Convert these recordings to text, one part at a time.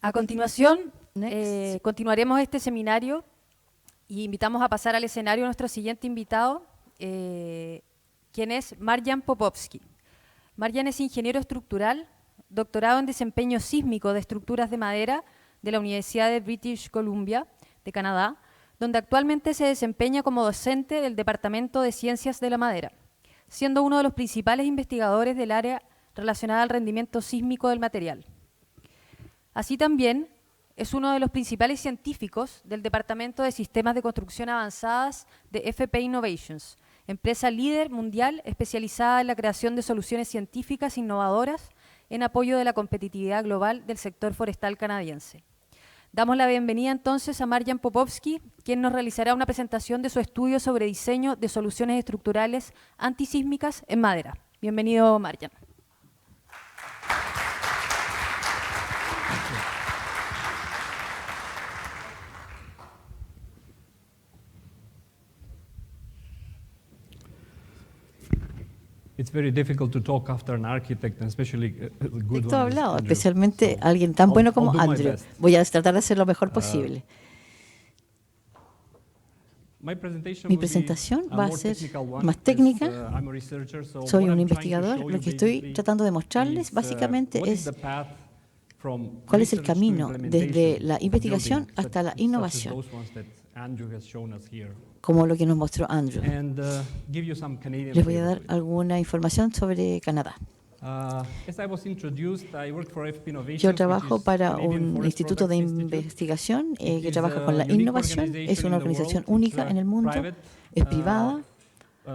A continuación, Next. continuaremos este seminario y invitamos a pasar al escenario a nuestro siguiente invitado, quien es Marjan Popovski. Marjan es ingeniero estructural, doctorado en desempeño sísmico de estructuras de madera de la Universidad de British Columbia de Canadá, donde actualmente se desempeña como docente del Departamento de Ciencias de la Madera, siendo uno de los principales investigadores del área relacionada al rendimiento sísmico del material. Así también es uno de los principales científicos del Departamento de Sistemas de Construcción Avanzadas de FP Innovations, empresa líder mundial especializada en la creación de soluciones científicas innovadoras en apoyo de la competitividad global del sector forestal canadiense. Damos la bienvenida entonces a Marjan Popovski, quien nos realizará una presentación de su estudio sobre diseño de soluciones estructurales antisísmicas en madera. Bienvenido, Marjan. It's very difficult to talk after an architect, and especially a good Esto ha one is hablado, Andrew. especialmente So alguien tan bueno como I'll do my Andrew. best. Voy a tratar de hacer lo mejor posible. My presentation Mi will be presentación a va a more ser technical one, más as, técnica. I'm a researcher, so Soy what un I'm trying to investigador. show Lo you que estoy basically tratando de mostrarles is, básicamente what is es the path from cuál es el research to camino desde implementation la of investigación building, hasta la such as innovación, those ones that Andrew has shown us here. como lo que nos mostró Andrew. And give you some Canadian Les voy a flavor dar to it. alguna información sobre Canadá. As I was introduced, I work for FP Innovations, Yo which trabajo is para Canadian un Forest instituto de Products Institute. investigación It que is trabaja a con la unique innovación. Es organization una in the organización world. única It's en el mundo, private, es privada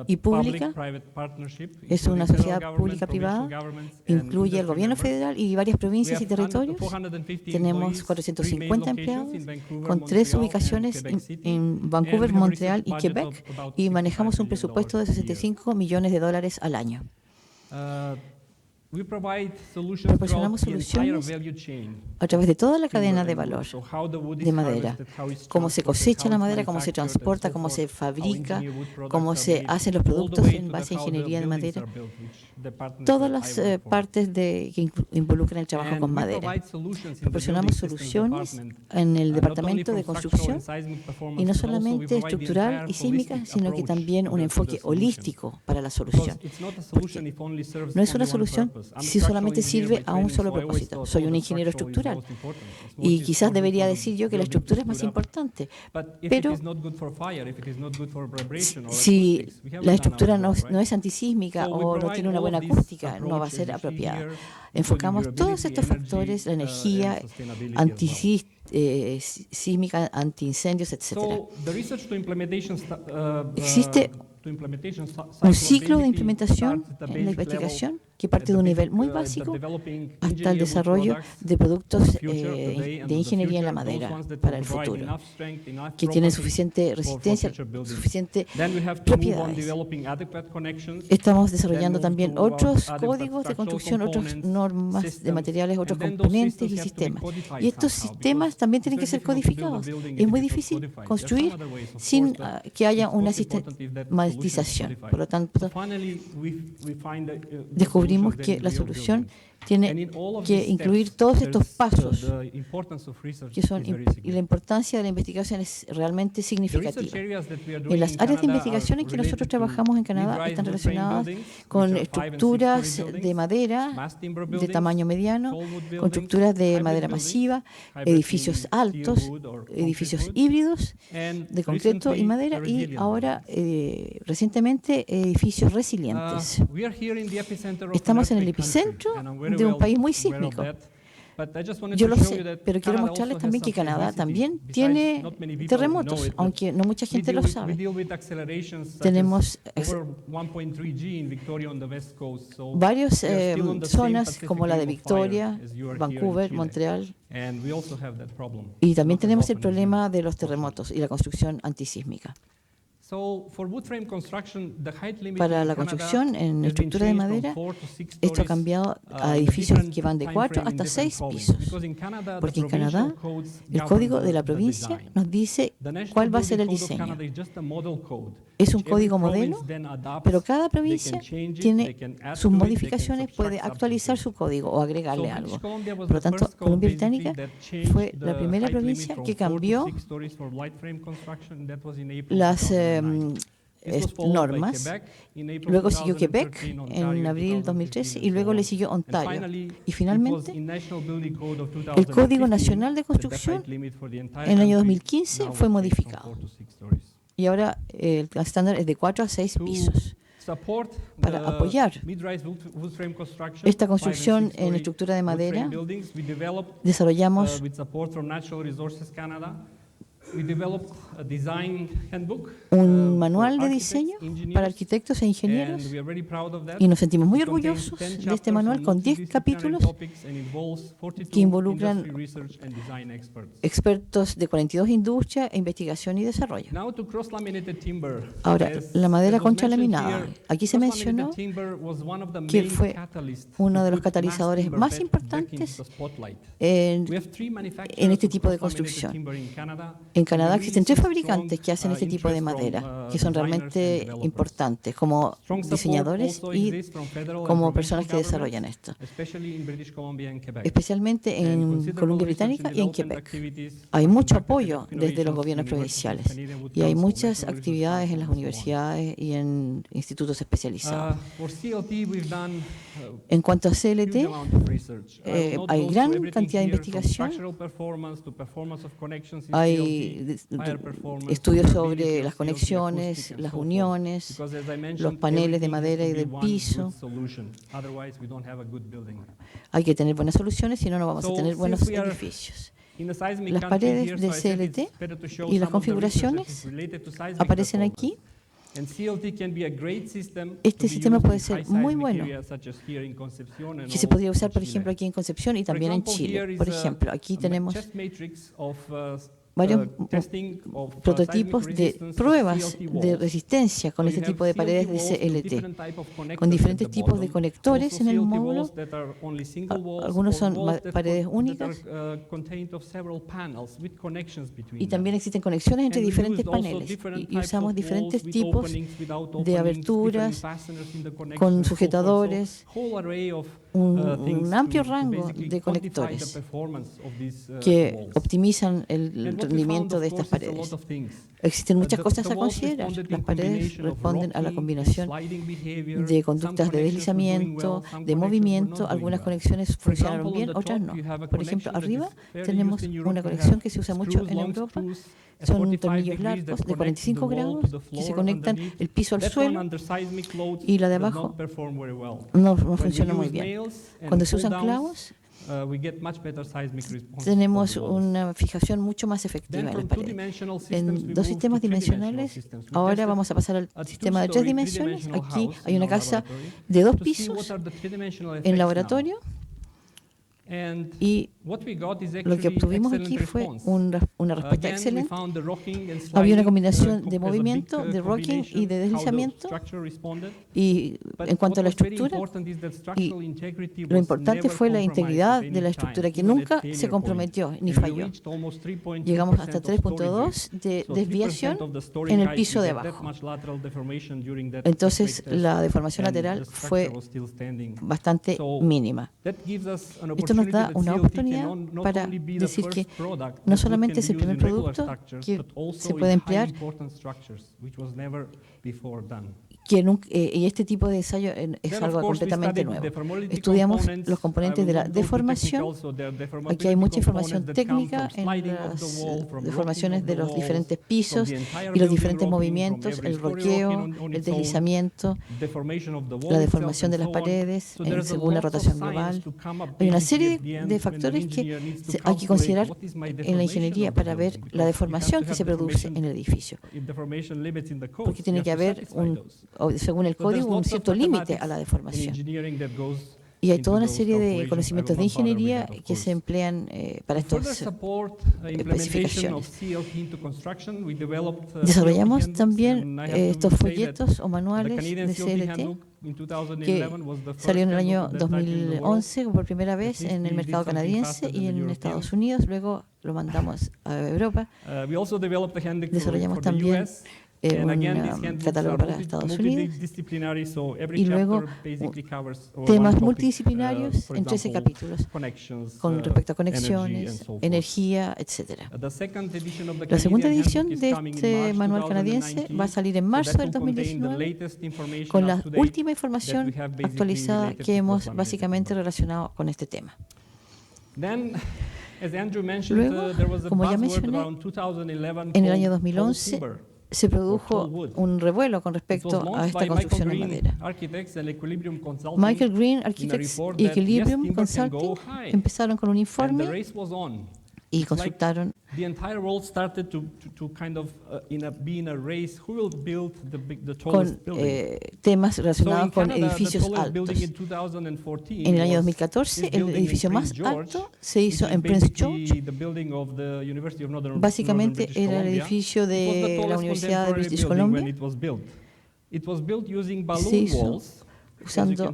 y pública. public-private partnership, Es una including sociedad federal government, pública-privada, provincial governments, and incluye el industry gobierno members. federal y varias We provincias y have territorios. 450 Tenemos employees, 3 main 450 locations empleados in Vancouver, con 3 Montreal, and ubicaciones Quebec City, en and Vancouver, we have a Montreal research y budget Quebec, of about y manejamos un $65 presupuesto de million a year. 65 millones de dólares al año. We provide solutions Proporcionamos throughout the entire soluciones value chain a través de toda la timber cadena de and wood. valor So how the wood is de madera, harvested, how it's cómo se transported, cosecha how la it's madera, cómo se manufactured, and transporta, so cómo forth, se how fabrica, engineered wood products cómo are se made, hacen los all the productos way en to base a how the ingeniería de buildings madera. are built, which department Todas that las I work for. partes que involucran el trabajo And con we madera. provide solutions in the Proporcionamos building systems soluciones department, en el not only departamento from de structural construcción, and seismic y performance, no but also we solamente provide the estructural entire y sísmica, holistic sino que approach también to un the enfoque solution. holístico para la Because solución. it's not a Porque solution if only serves no es only una one solución purpose. I'm a si structural solamente engineer sirve by a un training, solo so I always propósito. thought, Soy un the ingeniero structural is estructural most important. It's what y is quizás more good debería for the decir yo que la building to estructura es más stood up. importante, But if it pero is not good for fire, if it is not good for vibration or si acoustics, we haven't la done estructura our no, job, no right? es antisísmica So we o no provide tiene una all buena of these acústica, no va a approaches ser you see apropiada. here, including Enfocamos todos durability, estos factores, la energy, energía, and sustainability as well. sísmica, antiincendios, etc. So the research to implementation Existe un ciclo de implementación en la investigación que parte de un nivel muy básico hasta el desarrollo de productos de ingeniería en la madera para el futuro, que tienen suficiente resistencia, suficiente propiedades. Estamos desarrollando también otros códigos de construcción, otras normas de materiales, otros componentes y sistemas. Y estos sistemas también tienen que ser codificados. Es muy difícil construir sin que haya una sistematización. Por lo tanto, descubrimos que la solución tiene que incluir todos estos pasos que son, y la importancia de la investigación es realmente significativa. En las áreas de investigación en que nosotros trabajamos en Canadá están relacionadas con estructuras de madera de tamaño mediano, con estructuras de madera masiva, edificios altos, edificios híbridos de concreto y madera, y ahora recientemente edificios resilientes. Estamos en el epicentro de un país muy sísmico. Yo lo sé, pero quiero mostrarles también que Canadá también tiene terremotos, aunque no mucha gente lo sabe. Tenemos varias zonas como la de Victoria, Vancouver, Montreal, y también tenemos el problema de los terremotos y la construcción antisísmica. Para la construcción en estructura de madera, esto ha cambiado a edificios que van de 4 hasta 6 pisos, porque en Canadá el código de la provincia nos dice cuál va a ser el diseño. Es un código modelo, pero cada provincia tiene sus modificaciones, puede actualizar su código o agregarle algo. Por lo tanto, Columbia Británica fue la primera provincia que cambió las normas. Luego siguió Quebec en abril de 2013 y luego le siguió Ontario. Y finalmente, el Código Nacional de Construcción en el año 2015 fue modificado. Y ahora el estándar es de 4 a 6 pisos. Para apoyar esta construcción en estructura de madera, desarrollamos un manual de diseño para arquitectos e ingenieros y nos sentimos muy orgullosos de este manual con 10 capítulos que involucran expertos de 42 industrias, investigación y desarrollo. Ahora, la madera contralaminada. Aquí se mencionó que fue uno de los catalizadores más importantes en este tipo de construcción. En Canadá existen 3 fabricantes que hacen este tipo de madera, que son realmente importantes como diseñadores y como personas que desarrollan esto, especialmente en Columbia Británica y en Quebec. Hay mucho apoyo desde los gobiernos provinciales y hay muchas actividades en las universidades y en institutos especializados. En cuanto a CLT, hay gran cantidad de investigación. Hay estudios sobre las conexiones, las uniones, los paneles de madera y del piso. Hay que tener buenas soluciones, si no, no vamos a tener buenos edificios. Las paredes de CLT y las configuraciones aparecen aquí. Este sistema puede ser muy bueno, que se podría usar, por ejemplo, aquí en Concepción y también en Chile. Por ejemplo, aquí tenemos varios prototipos de pruebas de resistencia con este tipo de paredes de CLT, con diferentes tipos de conectores en el módulo. Algunos son paredes únicas y también existen conexiones entre diferentes paneles y usamos diferentes tipos de aberturas con sujetadores, un amplio rango de conectores que optimizan el rendimiento de estas paredes. Existen muchas cosas a considerar. Las paredes responden a la combinación de conductas de deslizamiento, de movimiento. Algunas conexiones funcionaron bien, otras no. Por ejemplo, arriba tenemos una conexión que se usa mucho en Europa. Son tornillos largos de 45 grados que se conectan el piso al suelo y la de abajo no funciona muy bien. Cuando se usan clavos, tenemos una fijación mucho más efectiva en las paredes. En 2 sistemas dimensionales, ahora vamos a pasar al sistema de 3 dimensiones. Aquí hay una casa de 2 pisos en laboratorio. Y lo que obtuvimos aquí fue una respuesta excelente. Había una combinación de movimiento, de rocking y de deslizamiento. Y en cuanto a la estructura, lo importante fue la integridad de la estructura, que nunca se comprometió ni falló. Llegamos hasta 3.2 de desviación en el piso de abajo. Entonces, la deformación lateral fue bastante mínima. Esto nos da una oportunidad para decir que no solamente es el primer producto que se puede emplear, y este tipo de ensayo es algo completamente nuevo. Estudiamos los componentes de la deformación. Aquí hay mucha información técnica en las deformaciones de los diferentes pisos y los diferentes movimientos, el roqueo, el deslizamiento, la deformación de las paredes según la rotación global. Hay una serie de factores que hay que considerar en la ingeniería para ver la deformación que se produce en el edificio. Porque tiene que haber según el código, un cierto límite a la deformación. Y hay toda una serie de conocimientos de ingeniería que se emplean para estas especificaciones. Desarrollamos también estos folletos o manuales de CLT que salió en el año 2011 por primera vez en el mercado canadiense y en Estados Unidos. Luego lo mandamos a Europa. Desarrollamos también un catálogo para Estados Unidos y luego temas multidisciplinarios en 13 capítulos con respecto a conexiones, energía, etc. La segunda edición de este manual canadiense va a salir en marzo del 2019 con la última información actualizada que hemos básicamente relacionado con este tema. Luego, como ya mencioné, en el año 2011 se produjo un revuelo con respecto a esta construcción en madera. Michael Green Architects y Equilibrium Consulting empezaron con un informe y consultaron con temas relacionados con edificios altos. En el año 2014, el edificio más alto se hizo en Prince George. Básicamente era el edificio de la Universidad de British Columbia. Se hizo usando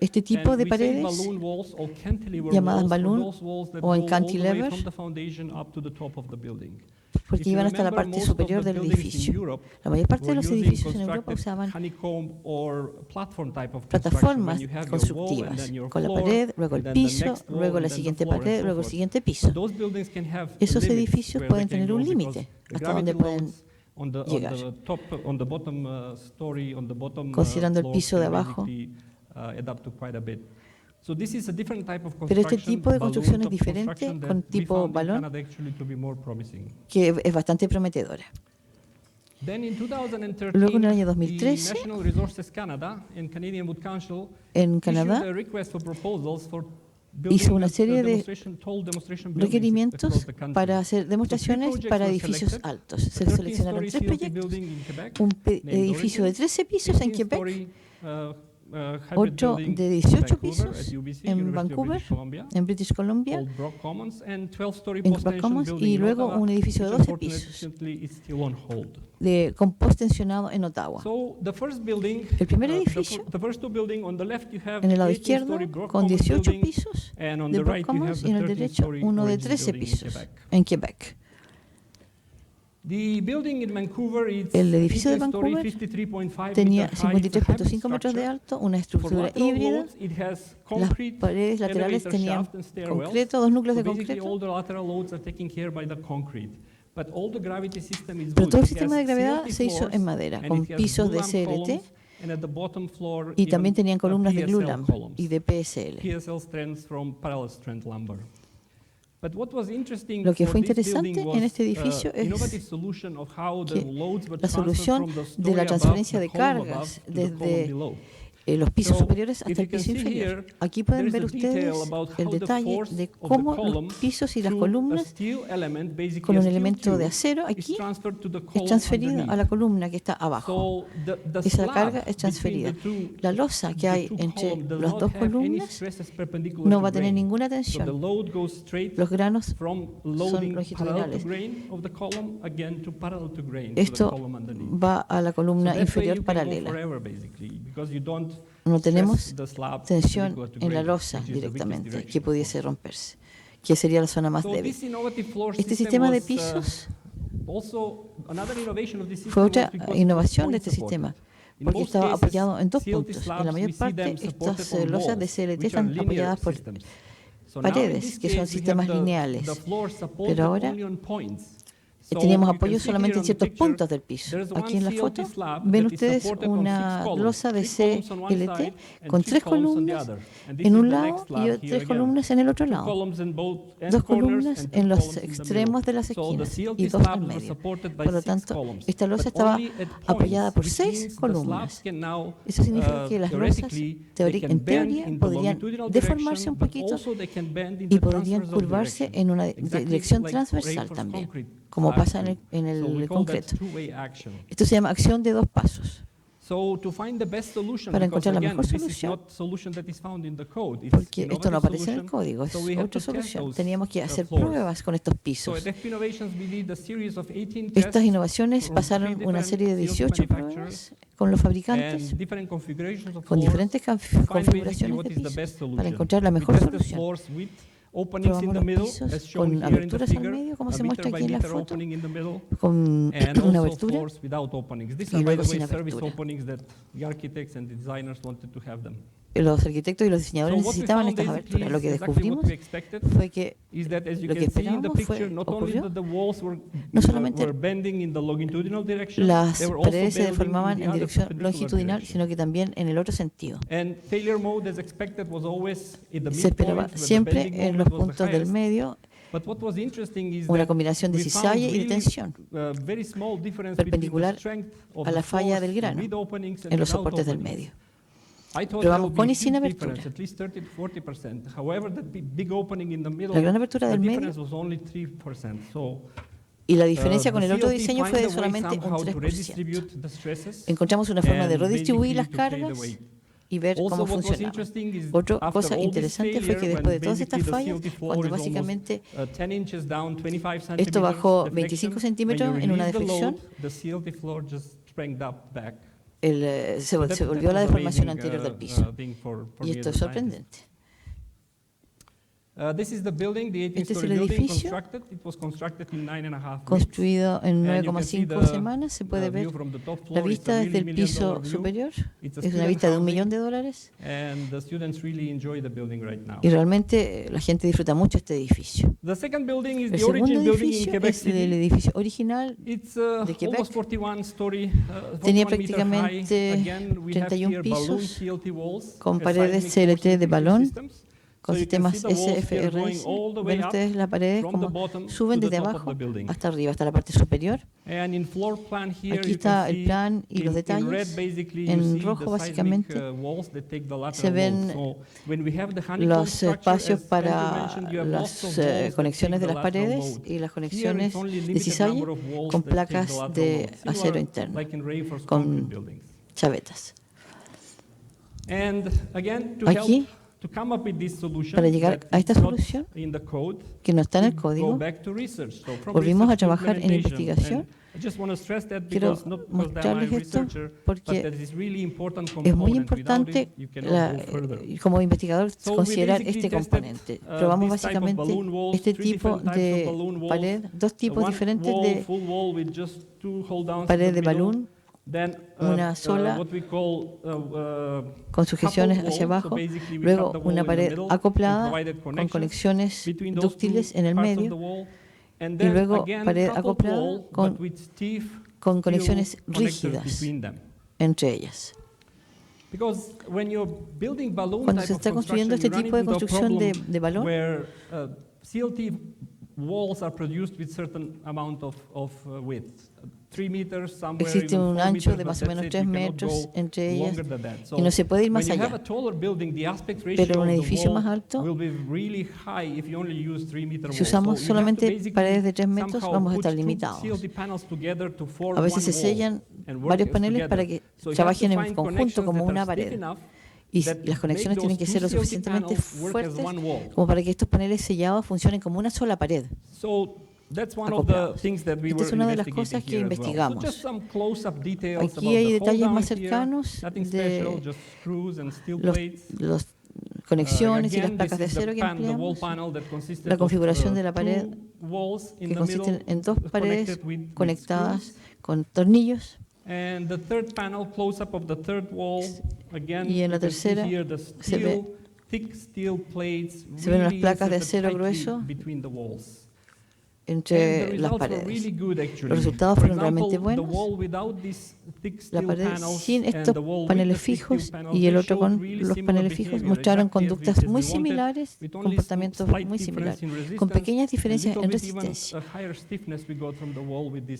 este tipo de paredes llamadas balloon o en cantilever, porque iban hasta la parte superior del edificio. La mayor parte de los edificios en Europa usaban plataformas constructivas, con la pared, luego el piso, luego la siguiente pared, luego el siguiente piso. Esos edificios pueden tener un límite hasta donde pueden llegar. Considerando el piso de abajo. Pero este tipo de construcción es diferente con tipo balón, que es bastante prometedora. Luego, en el año 2013, en Canadá, hizo una serie de requerimientos para hacer demostraciones para edificios altos. Se seleccionaron 3 proyectos, un edificio de 13 pisos en Quebec, otro de 18 pisos en Vancouver, en British Columbia, en Brock Commons, y luego un edificio de 12 pisos con post-tensionado en Ottawa. El primer edificio, en el lado izquierdo, con 18 pisos de Brock Commons, y en el derecho uno de 13 pisos en Quebec. El edificio de Vancouver tenía 53.5 metros de alto, una estructura híbrida. Las paredes laterales tenían concreto, 2 núcleos de concreto. Pero todo el sistema de gravedad se hizo en madera, con pisos de CLT, y también tenían columnas de glulam y de PSL. Lo que fue interesante en este edificio es que la solución de la transferencia de cargas desde los pisos superiores hasta el piso inferior. Aquí pueden ver ustedes el detalle de cómo los pisos y las columnas, con un elemento de acero aquí, es transferido a la columna que está abajo. Esa carga es transferida. La losa que hay entre las dos columnas no va a tener ninguna tensión. Los granos son longitudinales. Esto va a la columna inferior paralela. No tenemos tensión en la losa directamente que pudiese romperse, que sería la zona más débil. Este sistema de pisos fue otra innovación de este sistema, porque estaba apoyado en 2 puntos. En la mayor parte, estas losas de CLT están apoyadas por paredes, que son sistemas lineales. Pero ahora teníamos apoyo solamente en ciertos puntos del piso. Aquí en la foto ven ustedes una losa de CLT con 3 columnas en un lado y 3 columnas en el otro lado. 2 columnas en los extremos de las esquinas y 2 al medio. Por lo tanto, esta losa estaba apoyada por 6 columnas. Eso significa que las losas, en teoría, podrían deformarse un poquito y podrían curvarse en una dirección transversal también, como pasa en el concreto. Esto se llama acción de 2 pasos. para encontrar la mejor solución, porque esto no aparece en el código, es otra solución. Teníamos que hacer pruebas con estos pisos. Estas innovaciones pasaron una serie de 18 pruebas con los fabricantes, con diferentes configuraciones de pisos, para encontrar la mejor solución. Probamos los pisos con aberturas al medio, como se muestra aquí en la foto, con una abertura y luego sin abertura. Los arquitectos y los diseñadores necesitaban estas aberturas. Lo que descubrimos fue que lo que esperábamos ocurrió. No solamente las paredes se deformaban en dirección longitudinal, sino que también en el otro sentido. Se esperaba siempre en los puntos del medio una combinación de cizalle y de tensión perpendicular a la falla del grano en los soportes del medio. Probamos con y sin abertura. La gran abertura del medio y la diferencia con el otro diseño fue de solamente un 3%. Encontramos una forma de redistribuir las cargas y ver cómo funcionaba. Otra cosa interesante fue que después de todas estas fallas, cuando básicamente esto bajó 25 centímetros en una deflexión, se volvió a la deformación anterior del piso. Y esto es sorprendente. Este es el edificio, construido en 9,5 semanas. Se puede ver la vista desde el piso superior. Es una vista de $1 millón. Y realmente la gente disfruta mucho este edificio. El segundo edificio es el edificio original de Quebec. Tenía prácticamente 31 pisos con paredes CLT de balón, con sistemas SFRS. Ven ustedes las paredes como suben desde abajo hasta arriba, hasta la parte superior. Aquí está el plan y los detalles. En rojo básicamente se ven los espacios para las conexiones de las paredes y las conexiones de cizalle con placas de acero interno, con chavetas. Aquí, para llegar a esta solución, que no está en el código, volvimos a trabajar en investigación. Quiero mostrarles esto porque es muy importante como investigador considerar este componente. Probamos básicamente este tipo de pared, dos tipos diferentes de pared de balón. Una sola con sujeciones hacia abajo, luego una pared acoplada con conexiones dúctiles en el medio y luego pared acoplada con conexiones rígidas entre ellas. Cuando se está construyendo este tipo de construcción de balón, existe un ancho de más o menos 3 metros entre ellas y no se puede ir más allá. Pero en un edificio más alto, si usamos solamente paredes de 3 metros, vamos a estar limitados. A veces se sellan varios paneles para que trabajen en conjunto como una pared. Y las conexiones tienen que ser lo suficientemente fuertes como para que estos paneles sellados funcionen como una sola pared. Esta es una de las cosas que investigamos. Aquí hay detalles más cercanos de las conexiones y las placas de acero que empleamos, la configuración de la pared que consiste en dos paredes conectadas con tornillos. Y en la tercera se ven las placas de acero grueso entre las paredes. Los resultados fueron realmente buenos. La pared sin estos paneles fijos y el otro con los paneles fijos mostraron conductas muy similares, comportamientos muy similares, con pequeñas diferencias en resistencia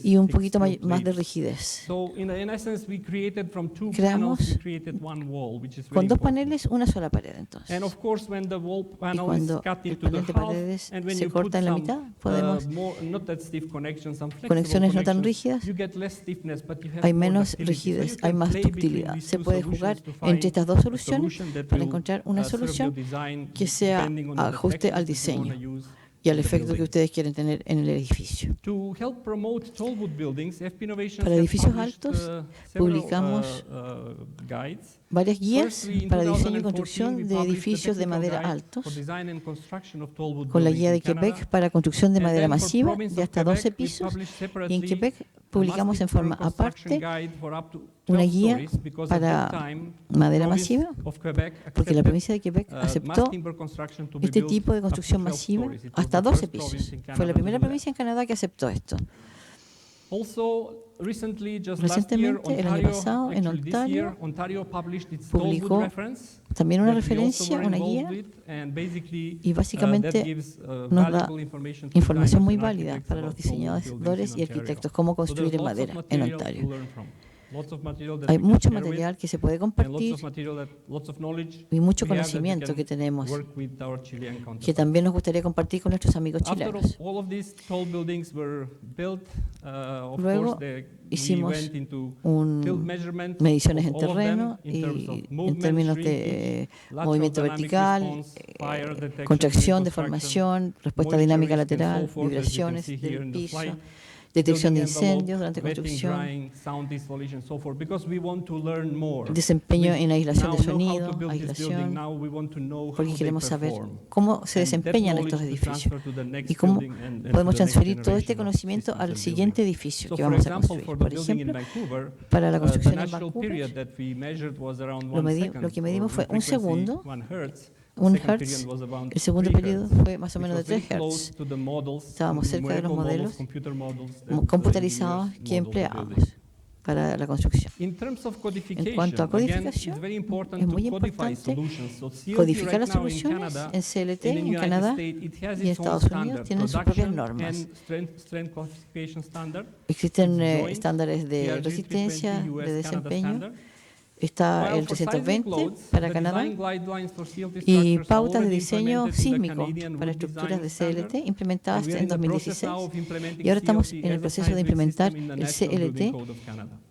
y un poquito más de rigidez. Creamos con dos paneles una sola pared entonces. Y cuando el panel de paredes se corta en la mitad, podemos conexiones no tan rígidas, hay menos rigidez, hay más ductilidad. Se puede jugar entre estas dos soluciones para encontrar una solución que sea ajuste al diseño y al efecto que ustedes quieren tener en el edificio. Para edificios altos, publicamos varias guías para diseño y construcción de edificios de madera altos, con la guía de Quebec para construcción de madera masiva de hasta 12 pisos, y en Quebec publicamos en forma aparte una guía para madera masiva, porque la provincia de Quebec aceptó este tipo de construcción masiva hasta 12 pisos. Fue la primera provincia en Canadá que aceptó esto. Recientemente, el año pasado, en Ontario, publicó también una referencia, una guía, y básicamente nos da información muy válida para los diseñadores y arquitectos cómo construir en madera en Ontario. Hay mucho material que se puede compartir y mucho conocimiento que tenemos que también nos gustaría compartir con nuestros amigos chilenos. Luego hicimos mediciones en terreno y en términos de movimiento vertical, contracción, deformación, respuesta dinámica lateral, vibraciones del piso, detección de incendios durante construcción, desempeño en aislación de sonido, porque queremos saber cómo se desempeñan estos edificios y cómo podemos transferir todo este conocimiento al siguiente edificio que vamos a construir. Por ejemplo, para la construcción en Vancouver, lo que medimos fue un segundo, 1 Hz. El segundo periodo fue más o menos de 3 Hz. Estábamos cerca de los modelos computarizados que empleábamos para la construcción. En cuanto a codificación, es muy importante codificar las soluciones en CLT, en Canadá y en Estados Unidos tienen sus propias normas. Existen estándares de resistencia, de desempeño. Está el 320 para Canadá y pautas de diseño sísmico para estructuras de CLT implementadas en 2016. Y ahora estamos en el proceso de implementar el CLT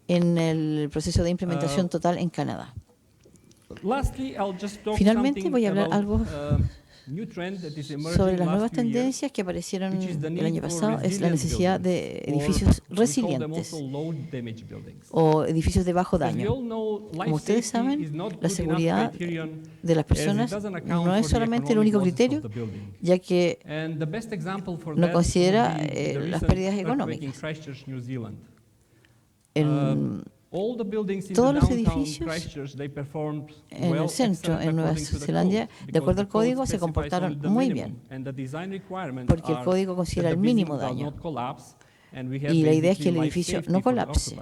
en el proceso de implementación total en Canadá. Finalmente voy a hablar algo sobre las nuevas tendencias que aparecieron el año pasado. Es la necesidad de edificios resilientes o edificios de bajo daño. Como ustedes saben, la seguridad de las personas no es solamente el único criterio, ya que no considera las pérdidas económicas. Todos los edificios en el centro, en Nueva Zelanda, de acuerdo al código, se comportaron muy bien, porque el código considera el mínimo daño y la idea es que el edificio no colapse.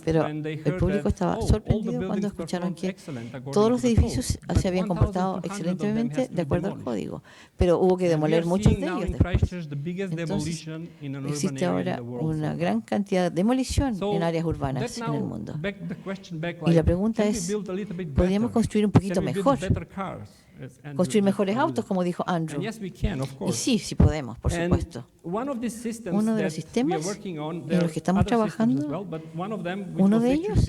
Pero el público estaba sorprendido cuando escucharon que todos los edificios se habían comportado excelentemente de acuerdo al código, pero hubo que demoler muchos de ellos después. Entonces, existe ahora una gran cantidad de demolición en áreas urbanas en el mundo. Y la pregunta es, ¿podríamos construir un poquito mejor? Construir mejores autos, como dijo Andrew. Y sí, sí podemos, por supuesto. Uno de los sistemas en los que estamos trabajando, uno de ellos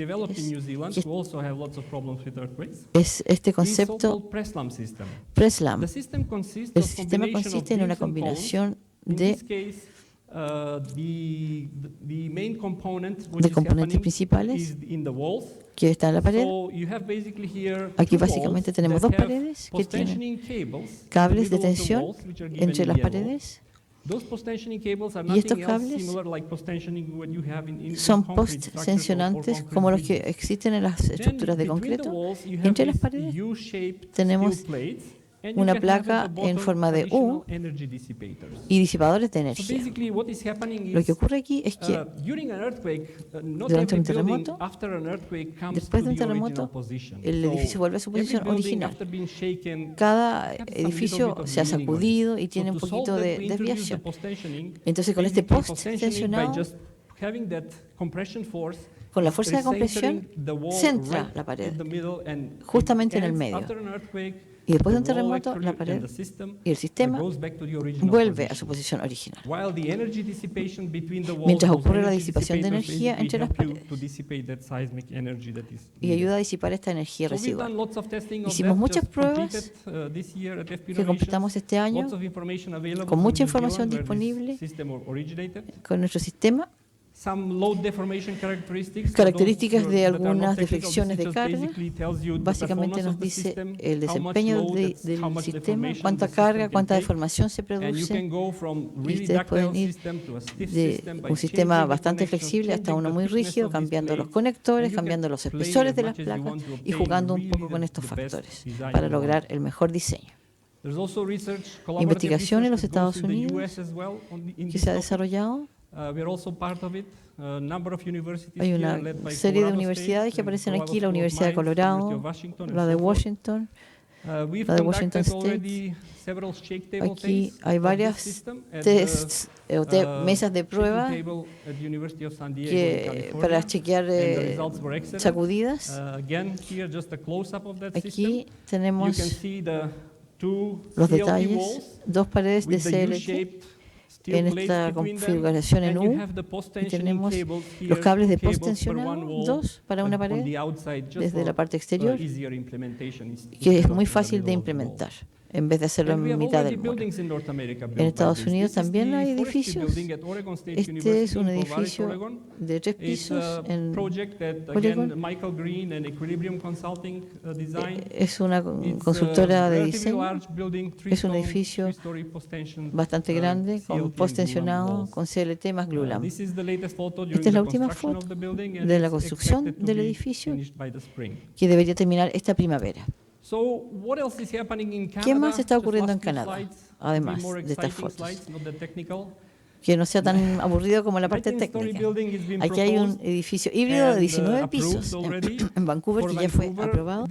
es este concepto PRESLAM. El sistema consiste en una combinación de componentes principales que está en la pared. Aquí básicamente tenemos dos paredes que tienen cables de tensión entre las paredes. Y estos cables son post-tensionantes como los que existen en las estructuras de concreto. Entre las paredes tenemos una placa en forma de U y disipadores de energía. Lo que ocurre aquí es que durante un terremoto, después de un terremoto, el edificio vuelve a su posición original. Cada edificio se ha sacudido y tiene un poquito de desviación. Entonces, con este post-tensionado, con la fuerza de compresión, centra la pared, justamente en el medio. Y después de un terremoto, la pared y el sistema vuelve a su posición original. Mientras ocurre la disipación de energía entre las paredes y ayuda a disipar esta energía residual. Hicimos muchas pruebas que completamos este año con mucha información disponible con nuestro sistema. Características de algunas deflexiones de carga. Básicamente nos dice el desempeño del sistema, cuánta carga, cuánta deformación se produce. Y ustedes pueden ir de un sistema bastante flexible hasta uno muy rígido, cambiando los conectores, cambiando los espesores de las placas y jugando un poco con estos factores para lograr el mejor diseño. Investigación en los Estados Unidos que se ha desarrollado. Hay una serie de universidades que aparecen aquí, la Universidad de Colorado, la de Washington, la de Washington State. Aquí hay varias tests mesas de prueba para chequear sacudidas. Aquí tenemos los detalles, dos paredes de CLT en esta configuración en U, y tenemos los cables de post tensionado, dos para una pared desde la parte exterior, que es muy fácil de implementar en vez de hacerlo en mitad del muro. En Estados Unidos también hay edificios. Este es un edificio de 3 pisos en Oregon. Es una consultora de diseño. Es un edificio bastante grande, con post-tensionado, con CLT más glulam. Esta es la última foto de la construcción del edificio, que debería terminar esta primavera. ¿Qué más está ocurriendo en Canadá, además de estas fotos? Que no sea tan aburrido como la parte técnica. Aquí hay un edificio híbrido de 19 pisos en Vancouver que ya fue aprobado.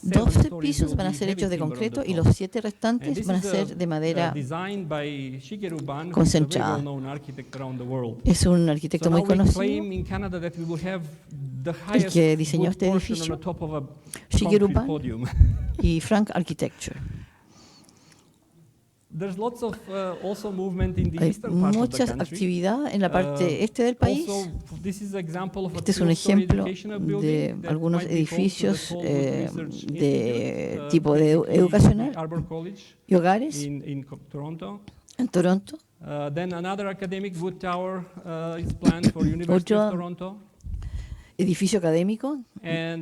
12 pisos van a ser hechos de concreto y los 7 restantes van a ser de madera concentrada. Es un arquitecto muy conocido, el que diseñó este edificio, Shigeru Ban, y Frank Architecture. Hay mucha actividad en la parte este del país. Este es un ejemplo de algunos edificios de tipo educacional y hogares en Toronto. Otro edificio académico. En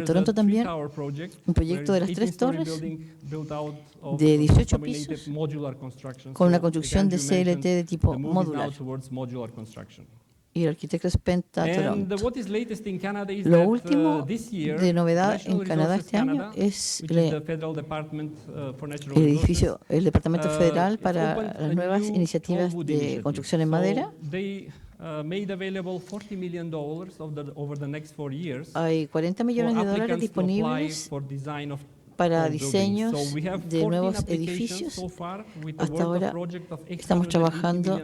Toronto también, un proyecto de las 3 torres de 18 pisos con una construcción de CLT de tipo modular. Y el arquitecto es Penta Toronto. Lo último de novedad en Canadá este año es el edificio, el Departamento Federal para las nuevas iniciativas de construcción en madera. Hay $40 millones disponibles para diseños de nuevos edificios. Hasta ahora estamos trabajando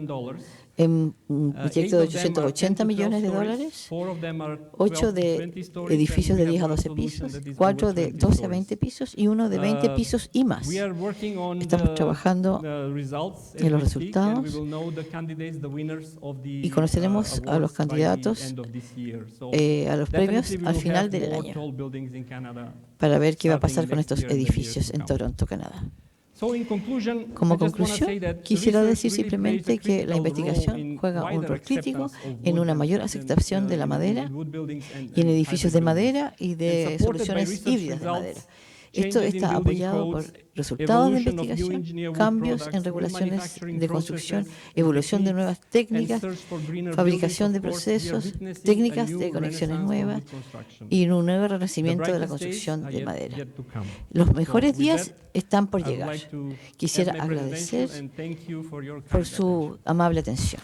en un proyecto de $880 millones, 8 de edificios de 10 a 12 pisos, 4 de 12 a 20 pisos y 1 de 20 pisos y más. Estamos trabajando en los resultados y conoceremos a los candidatos a los premios al final del año para ver qué va a pasar con estos edificios en Toronto, Canadá. Como conclusión, quisiera decir simplemente que la investigación juega un rol crítico en una mayor aceptación de la madera y en edificios de madera y de soluciones híbridas de madera. Esto está apoyado por resultados de investigación, cambios en regulaciones de construcción, evolución de nuevas técnicas, fabricación de procesos, técnicas de conexiones nuevas y un nuevo renacimiento de la construcción de madera. Los mejores días están por llegar. Quisiera agradecer por su amable atención.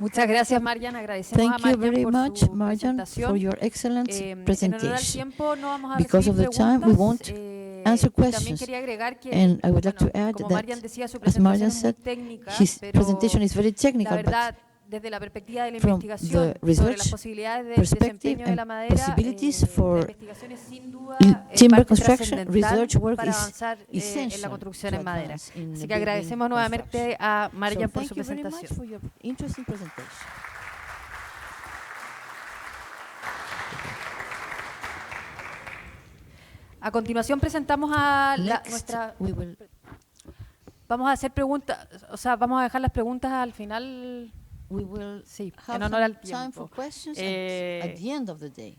Muchas gracias, Marjan. Agradecemos Thank a you Marjan very por much, su Marjan, presentación. for your excellent En honor al presentation. tiempo, no vamos a Because of the recibir time, we preguntas. won't answer También questions. quería agregar que, And I would like to add como that, Marjan decía, su as Marjan presentación es muy said, técnica, his pero presentation is very la technical, but verdad, desde la perspectiva de la from investigación the sobre las research posibilidades de perspective desempeño de and la madera, possibilities la for investigación es sin duda timber parte construction, trascendental research work para is avanzar en la essential construcción to en madera. advance in Así the que agradecemos building nuevamente a Marjan por thank su you very much presentación. for your interesting presentation. A continuación presentamos a Next, we will Vamos a hacer preguntas, o sea, vamos a dejar las preguntas al final, we will sí, have en honor al some time for tiempo. questions at the end of the day.